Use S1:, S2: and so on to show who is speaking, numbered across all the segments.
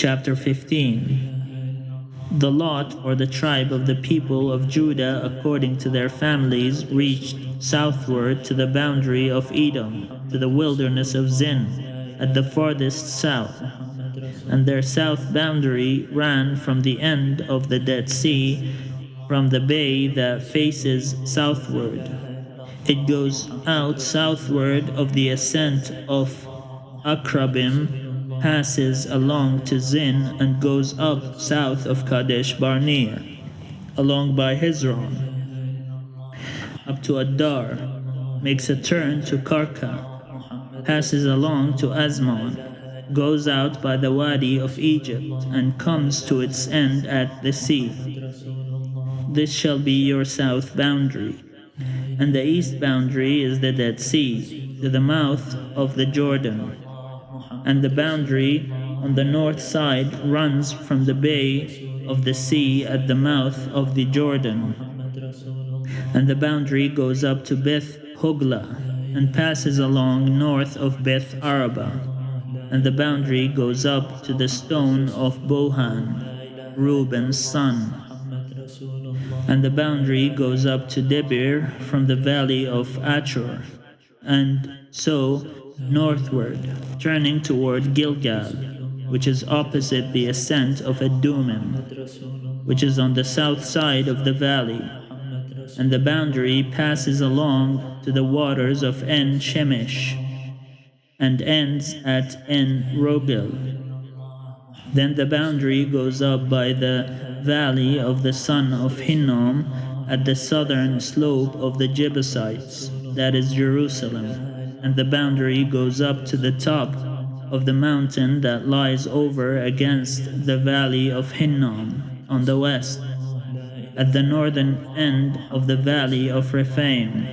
S1: Chapter 15. The lot for the tribe of the people of Judah according to their families reached southward to the boundary of Edom, to the wilderness of Zin, at the farthest south. And their south boundary ran from the end of the Dead Sea, from the bay that faces southward. It goes out southward of the ascent of Akrabim, passes along to Zin, and goes up south of Kadesh Barnea, along by Hezron, up to Adar, makes a turn to Karka, passes along to Azmon, goes out by the Wadi of Egypt, and comes to its end at the sea. This shall be your south boundary. And the east boundary is the Dead Sea, to the mouth of the Jordan. And the boundary on the north side runs from the bay of the sea at the mouth of the Jordan. And the boundary goes up to Beth Hogla, and passes along north of Beth Araba. And the boundary goes up to the stone of Bohan, Reuben's son. And the boundary goes up to Debir from the valley of Achor, and so northward, turning toward Gilgal, which is opposite the ascent of Adumim, which is on the south side of the valley. And the boundary passes along to the waters of En Shemesh, and ends at En Rogel. Then the boundary goes up by the valley of the son of Hinnom at the southern slope of the Jebusites, that is Jerusalem, and the boundary goes up to the top of the mountain that lies over against the valley of Hinnom on the west, at the northern end of the valley of Rephaim.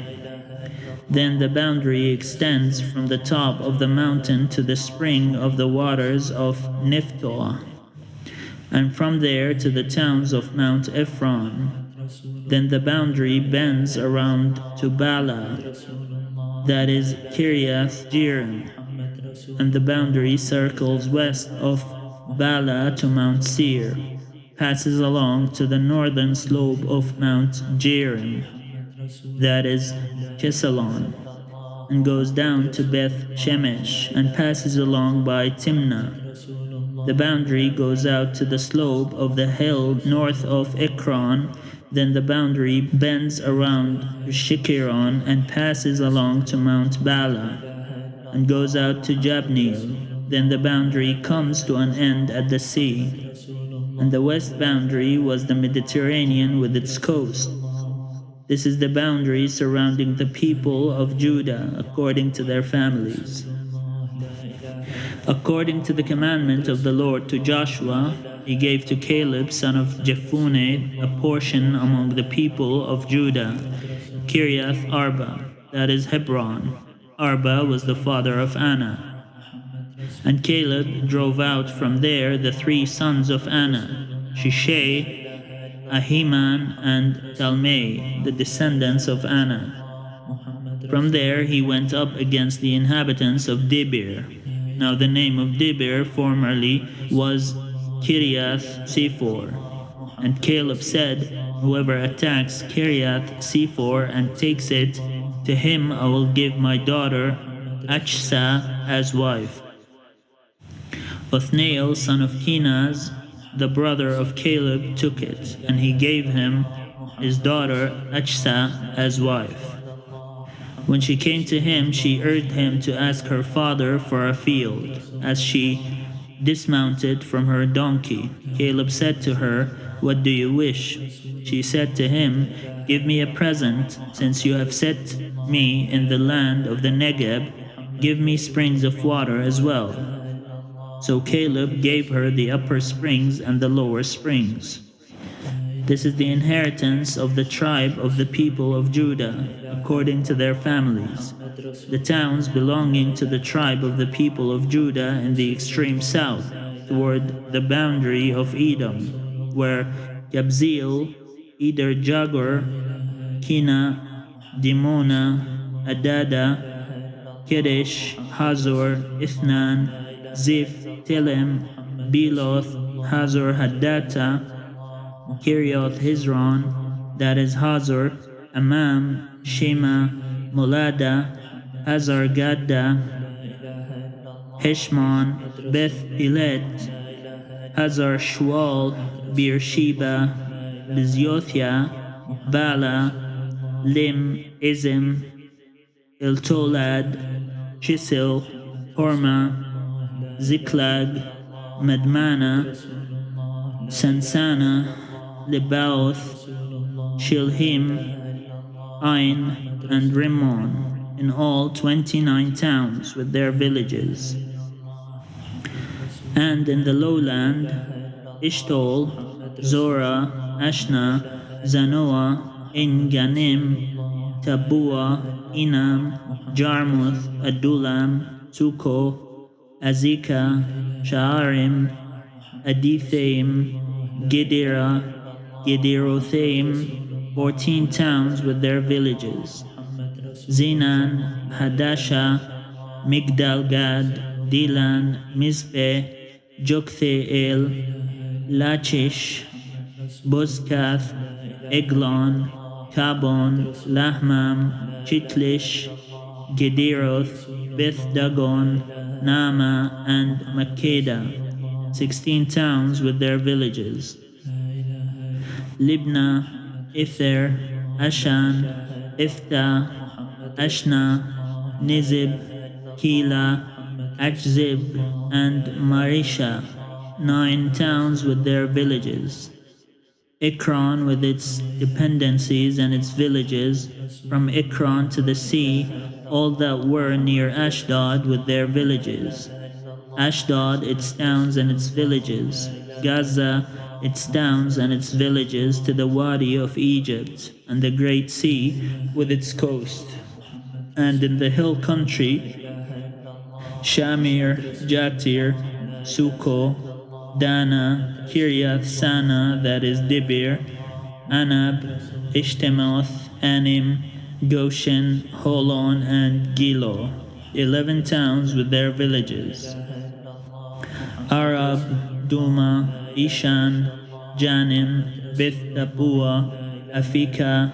S1: Then the boundary extends from the top of the mountain to the spring of the waters of Niphtoah, and from there to the towns of Mount Ephron. Then the boundary bends around to Bala, that is Kiriath Jearim, and the boundary circles west of Bala to Mount Seir, passes along to the northern slope of Mount Jearim, that is Chesalon, and goes down to Beth Shemesh, and passes along by Timnah. The boundary goes out to the slope of the hill north of Ekron. Then the boundary bends around to Shikkeron, and passes along to Mount Bala, and goes out to Jabneel. Then the boundary comes to an end at the sea. And the west boundary was the Mediterranean with its coast. This is the boundary surrounding the people of Judah according to their families. According to the commandment of the Lord to Joshua, he gave to Caleb son of Jephunneh a portion among the people of Judah, Kiriath Arba, that is Hebron. Arba was the father of Anna. And Caleb drove out from there the 3 sons of Anna, Shishai, Ahiman, and Talmai, the descendants of Anna. From there he went up against the inhabitants of Debir. Now the name of Debir formerly was Kiriath Sephor. And Caleb said, whoever attacks Kiriath Sephor and takes it, to him I will give my daughter Achsah as wife. Othniel son of Kenaz, the brother of Caleb, took it, and he gave him his daughter Achsah as wife. When she came to him, she urged him to ask her father for a field. As she dismounted from her donkey, Caleb said to her, "What do you wish?" She said to him, "Give me a present, since you have set me in the land of the Negeb. Give me springs of water as well." So Caleb gave her the upper springs and the lower springs. This is the inheritance of the tribe of the people of Judah, according to their families. The towns belonging to the tribe of the people of Judah in the extreme south, toward the boundary of Edom, were Yabzeel, Eder Jagur, Kina, Dimona, Adada, Kedesh, Hazor, Ithnan, Ziph, Telem, Beloth, Hazor Hadatta, Kirioth Hizron, that is Hazor, Amam, Shema, Molada, Hazar Gadda, Heshmon, Beth Pilet, Hazar Shual, Beersheba, Bizyothia, Bala, Lim, Izim, Iltolad, Chisil, Horma, Ziklag, Madmana, Sansana, Lebaoth, Shilhim, Ain, and Rimmon, in all 29 towns with their villages. And in the lowland, Ishtol, Zora, Ashna, Zanoah, Ganim, Tabua, Inam, Jarmuth, Adullam, Suko, Azekah, Sha'arim, Adithaim, Gedera, Gederothaim, 14 towns with their villages. Zinan, Hadasha, Migdal-Gad, Dilan, Mizpeh, Joktheel, Lachish, Bozkath, Eglon, Kabon, Lahmam, Chitlish, Gederoth, Beth Dagon, Nama, and Makeda, 16 towns with their villages. Libna, Ither, Ashan, Iftah, Ashna, Nizib, Kila, Achzib, and Marisha, 9 towns with their villages. Ekron with its dependencies and its villages, from Ekron to the sea, all that were near Ashdod with their villages. Ashdod, its towns and its villages. Gaza, its towns and its villages, to the Wadi of Egypt, and the Great Sea with its coast. And in the hill country, Shamir, Jatir, Suko, Dana, Kiriath Sana, that is Dibir, Anab, Ishtemoth, Anim, Goshen, Holon, and Gilo, 11 towns with their villages. Arab, Duma, Ishan, Janim, Beth Tapua, Afika,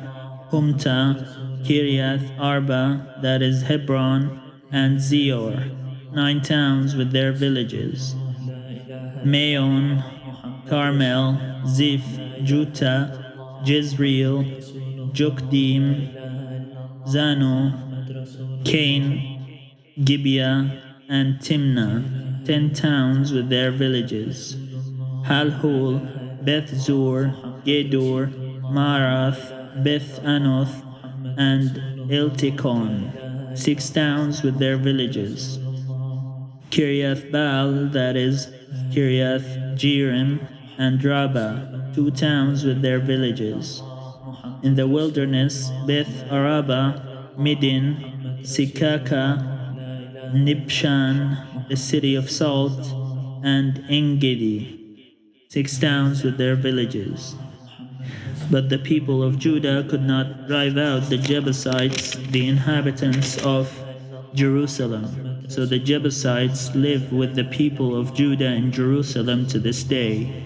S1: Humta, Kiriath Arba, that is Hebron, and Zior, 9 towns with their villages. Maon, Carmel, Ziph, Juta, Jezreel, Jokdim, Zano, Cain, Gibeah, and Timnah, 10 towns with their villages. Halhul, Beth Zur, Gedor, Marath, Beth Anoth, and Eltikon, 6 towns with their villages. Kiriath Baal, that is Kiriath Jearim, and Rabbah, 2 towns with their villages. In the wilderness, Beth Araba, Midin, Sikaka, Nibshan, the city of salt, and Engedi, 6 towns with their villages. But the people of Judah could not drive out the Jebusites, the inhabitants of Jerusalem. So the Jebusites live with the people of Judah in Jerusalem to this day.